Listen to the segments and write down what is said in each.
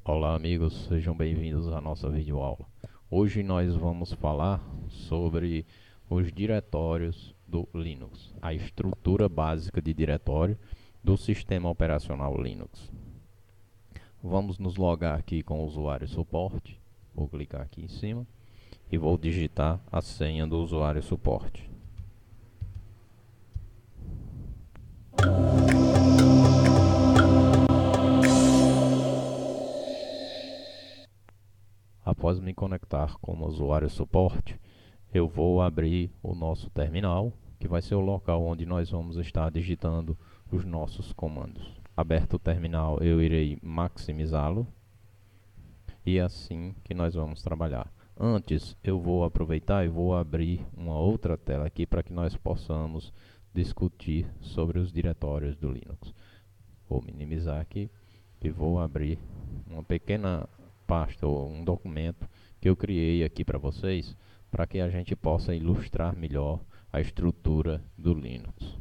Olá amigos, sejam bem-vindos à nossa videoaula. Hoje nós vamos falar sobre os diretórios do Linux, a estrutura básica de diretório do sistema operacional Linux. Vamos nos logar aqui com o usuário suporte. Vou clicar aqui em cima e vou digitar a senha do usuário suporte. Após me conectar como usuário suporte, eu vou abrir o nosso terminal, que vai ser o local onde nós vamos estar digitando os nossos comandos. Aberto o terminal, eu irei maximizá-lo e é assim que nós vamos trabalhar. Antes, eu vou aproveitar e vou abrir uma outra tela aqui para que nós possamos discutir sobre os diretórios do Linux. Vou minimizar aqui e vou abrir uma pequena pasta ou um documento que eu criei aqui para vocês, para que a gente possa ilustrar melhor a estrutura do Linux.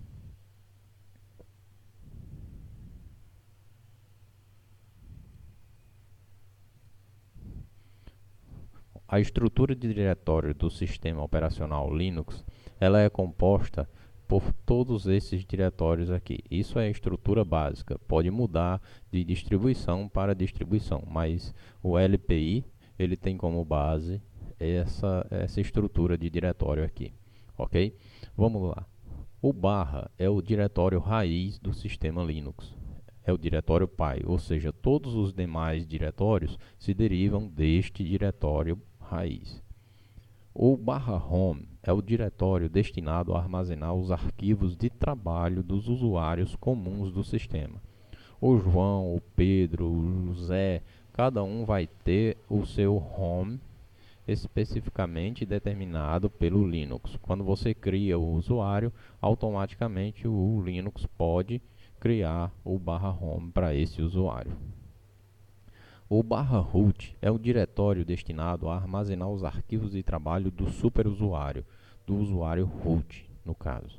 A estrutura de diretório do sistema operacional Linux, ela é composta por todos esses diretórios aqui. Isso é a estrutura básica, pode mudar de distribuição para distribuição, mas o LPI ele tem como base essa estrutura de diretório aqui, ok? Vamos lá. O barra é o diretório raiz do sistema Linux. É o diretório pai, ou seja, todos os demais diretórios se derivam deste diretório raiz. O barra home é o diretório destinado a armazenar os arquivos de trabalho dos usuários comuns do sistema. O João, o Pedro, o Zé, cada um vai ter o seu home especificamente determinado pelo Linux. Quando você cria o usuário, automaticamente o Linux pode criar o barra home para esse usuário. O barra root é o diretório destinado a armazenar os arquivos de trabalho do superusuário, do usuário root, no caso.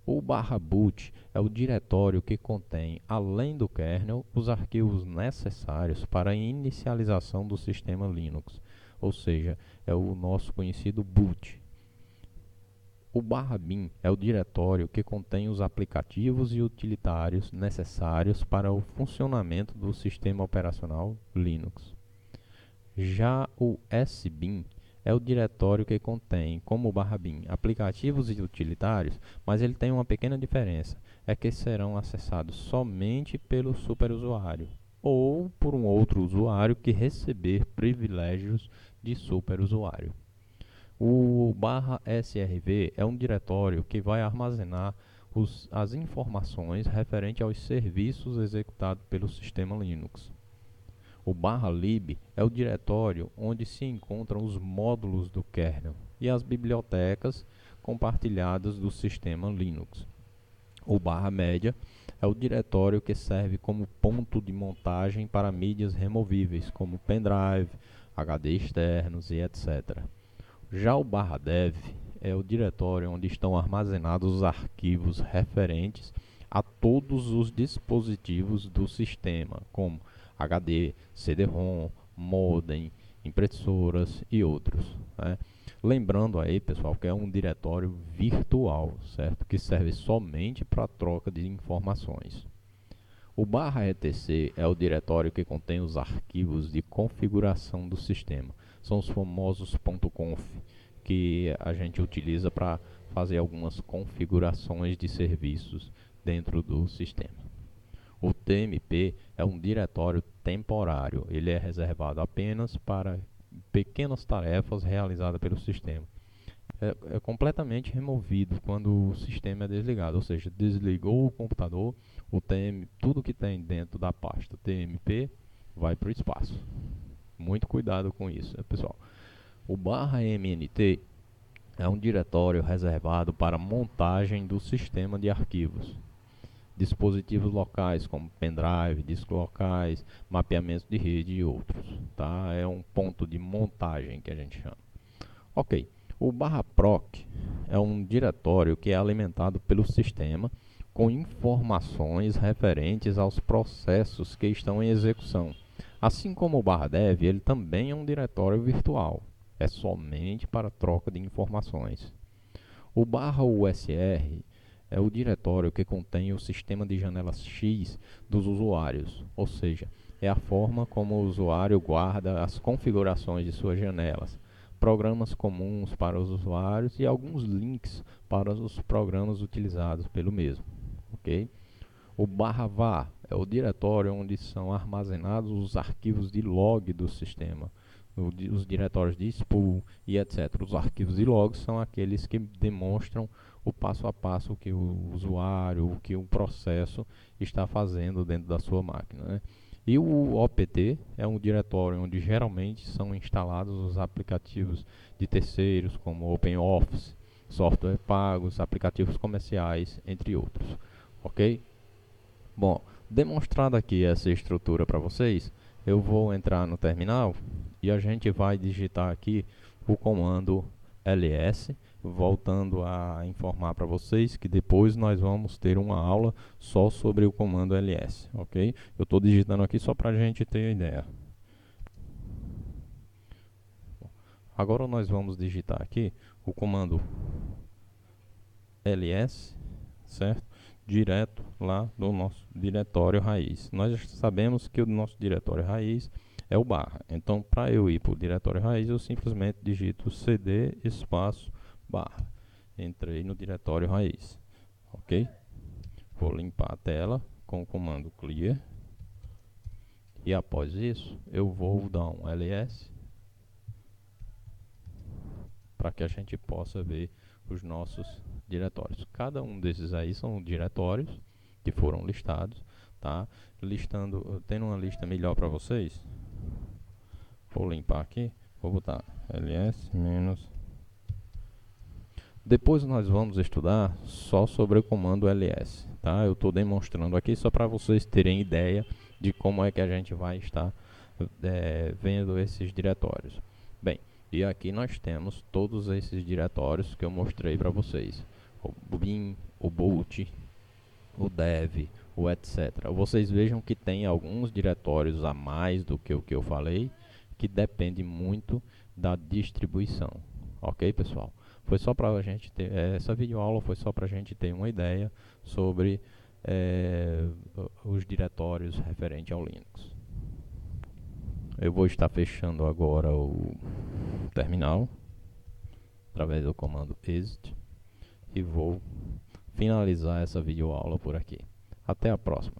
O barra boot é o diretório que contém, além do kernel, os arquivos necessários para a inicialização do sistema Linux, ou seja, é o nosso conhecido boot. O barra bin é o diretório que contém os aplicativos e utilitários necessários para o funcionamento do sistema operacional Linux. Já o sbin é o diretório que contém, como o barra bin, aplicativos e utilitários, mas ele tem uma pequena diferença, é que serão acessados somente pelo superusuário ou por um outro usuário que receber privilégios de superusuário. O barra srv é um diretório que vai armazenar as informações referentes aos serviços executados pelo sistema Linux. O barra lib é o diretório onde se encontram os módulos do kernel e as bibliotecas compartilhadas do sistema Linux. O barra média é o diretório que serve como ponto de montagem para mídias removíveis, como pendrive, HD externos e etc. Já o barra dev é o diretório onde estão armazenados os arquivos referentes a todos os dispositivos do sistema, como HD, CD-ROM, modem, impressoras e outros, né? Lembrando aí, pessoal, que é um diretório virtual, certo? Que serve somente para a troca de informações. O barra etc é o diretório que contém os arquivos de configuração do sistema. São os famosos .conf, que a gente utiliza para fazer algumas configurações de serviços dentro do sistema. O tmp é um diretório temporário. Ele é reservado apenas para pequenas tarefas realizadas pelo sistema. É completamente removido quando o sistema é desligado, ou seja, desligou o computador, tudo que tem dentro da pasta tmp vai para o espaço. Muito cuidado com isso, né, pessoal? O barra mnt é um diretório reservado para montagem do sistema de arquivos. Dispositivos locais como pendrive, discos locais, mapeamento de rede e outros, tá? É um ponto de montagem que a gente chama. Ok. O barra proc é um diretório que é alimentado pelo sistema com informações referentes aos processos que estão em execução, Assim como o /dev, ele também é um diretório virtual, é somente para troca de informações. O /usr é o diretório que contém o sistema de janelas X dos usuários, ou seja, é a forma como o usuário guarda as configurações de suas janelas, programas comuns para os usuários e alguns links para os programas utilizados pelo mesmo. Ok? O /var é o diretório onde são armazenados os arquivos de log do sistema, os diretórios de spool e etc. Os arquivos de log são aqueles que demonstram o passo a passo que o usuário, o que o processo está fazendo dentro da sua máquina, né? E o OPT é um diretório onde geralmente são instalados os aplicativos de terceiros, como OpenOffice, software pagos, aplicativos comerciais, entre outros. Ok? Bom, demonstrada aqui essa estrutura para vocês, eu vou entrar no terminal e a gente vai digitar aqui o comando ls, voltando a informar para vocês que depois nós vamos ter uma aula só sobre o comando ls, ok? Eu estou digitando aqui só para a gente ter ideia. Agora nós vamos digitar aqui o comando ls, certo? Direto lá do nosso diretório raiz. Nós já sabemos que o nosso diretório raiz é o barra. Então, para eu ir para o diretório raiz, eu simplesmente digito cd espaço barra. Entrei no diretório raiz. Ok? Vou limpar a tela com o comando clear. E após isso, eu vou dar um ls para que a gente possa ver os nossos diretórios. Cada um desses aí são diretórios que foram listados, tá? Listando, tendo uma lista melhor para vocês, vou limpar aqui, vou botar ls menos. Depois nós vamos estudar só sobre o comando ls, tá? Eu estou demonstrando aqui só para vocês terem ideia de como é que a gente vai estar vendo esses diretórios. Bem, e aqui nós temos todos esses diretórios que eu mostrei para vocês. O bin, o boot, o dev, o etc. Vocês vejam que tem alguns diretórios a mais do que o que eu falei, que depende muito da distribuição. Ok, pessoal? Foi só para a gente ter, essa videoaula foi só para a gente ter uma ideia sobre os diretórios referente ao Linux. Eu vou estar fechando agora o terminal através do comando exit e vou finalizar essa videoaula por aqui. Até a próxima.